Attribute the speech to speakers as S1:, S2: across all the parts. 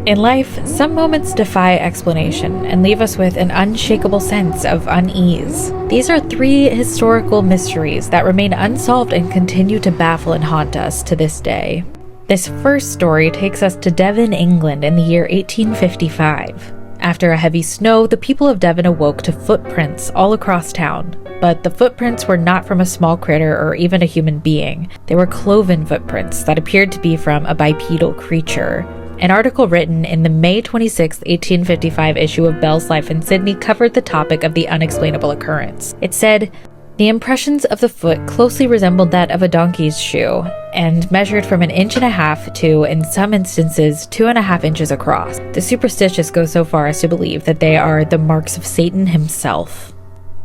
S1: In life, some moments defy explanation and leave us with an unshakable sense of unease. These are 3 historical mysteries that remain unsolved and continue to baffle and haunt us to this day. This first story takes us to Devon, England in the year 1855. After a heavy snow, the people of Devon awoke to footprints all across town. But the footprints were not from a small critter or even a human being. They were cloven footprints that appeared to be from a bipedal creature. An article written in the May 26, 1855 issue of Bell's Life in Sydney covered the topic of the unexplainable occurrence. It said, "The impressions of the foot closely resembled that of a donkey's shoe, and measured from 1.5 inches to, in some instances, 2.5 inches across. The superstitious go so far as to believe that they are the marks of Satan himself."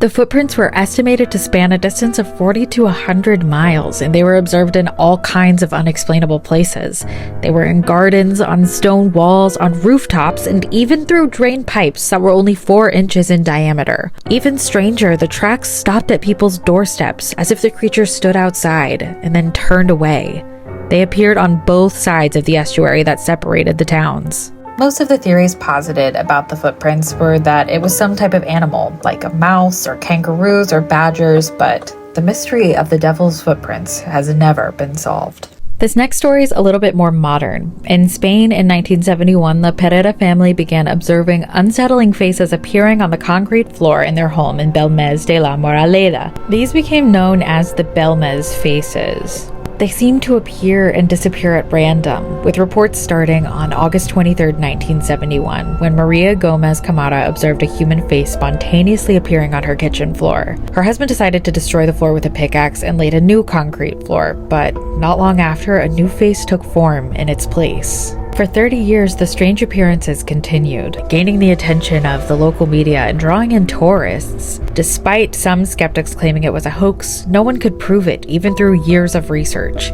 S1: The footprints were estimated to span a distance of 40 to 100 miles, and they were observed in all kinds of unexplainable places. They were in gardens, on stone walls, on rooftops, and even through drain pipes that were only 4 inches in diameter. Even stranger, the tracks stopped at people's doorsteps, as if the creatures stood outside and then turned away. They appeared on both sides of the estuary that separated the towns. Most of the theories posited about the footprints were that it was some type of animal, like a mouse or kangaroos or badgers, but the mystery of the devil's footprints has never been solved. This next story is a little bit more modern. In Spain in 1971, the Pereira family began observing unsettling faces appearing on the concrete floor in their home in Belmez de la Moraleda. These became known as the Belmez faces. They seemed to appear and disappear at random, with reports starting on August 23, 1971, when Maria Gomez Camara observed a human face spontaneously appearing on her kitchen floor. Her husband decided to destroy the floor with a pickaxe and laid a new concrete floor, but not long after, a new face took form in its place. For 30 years, the strange appearances continued, gaining the attention of the local media and drawing in tourists. Despite some skeptics claiming it was a hoax, no one could prove it, even through years of research.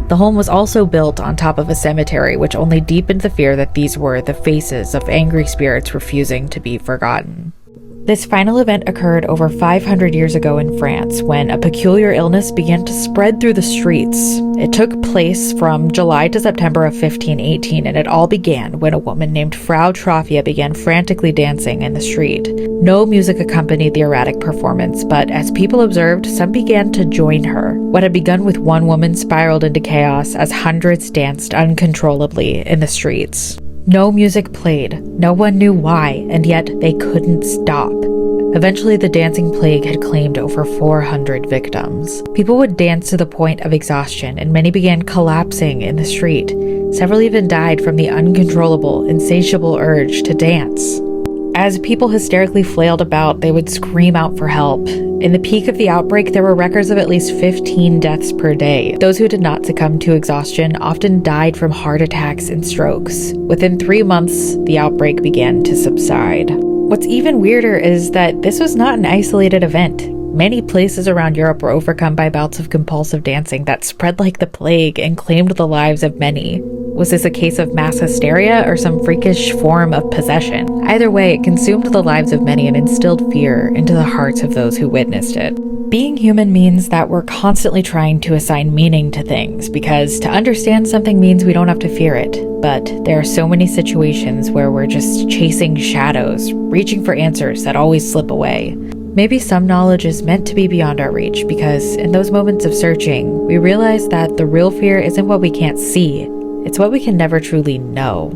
S1: The home was also built on top of a cemetery, which only deepened the fear that these were the faces of angry spirits refusing to be forgotten. This final event occurred over 500 years ago in France, when a peculiar illness began to spread through the streets. It took place from July to September of 1518, and it all began when a woman named Frau Trofia began frantically dancing in the street. No music accompanied the erratic performance, but as people observed, some began to join her. What had begun with one woman spiraled into chaos as hundreds danced uncontrollably in the streets. No music played, no one knew why, and yet they couldn't stop. Eventually, the dancing plague had claimed over 400 victims. People would dance to the point of exhaustion, and many began collapsing in the street. Several even died from the uncontrollable, insatiable urge to dance. As people hysterically flailed about, they would scream out for help. In the peak of the outbreak, there were records of at least 15 deaths per day. Those who did not succumb to exhaustion often died from heart attacks and strokes. Within 3 months, the outbreak began to subside. What's even weirder is that this was not an isolated event. Many places around Europe were overcome by bouts of compulsive dancing that spread like the plague and claimed the lives of many. Was this a case of mass hysteria or some freakish form of possession? Either way, it consumed the lives of many and instilled fear into the hearts of those who witnessed it. Being human means that we're constantly trying to assign meaning to things, because to understand something means we don't have to fear it. But there are so many situations where we're just chasing shadows, reaching for answers that always slip away. Maybe some knowledge is meant to be beyond our reach, because in those moments of searching, we realize that the real fear isn't what we can't see, it's what we can never truly know.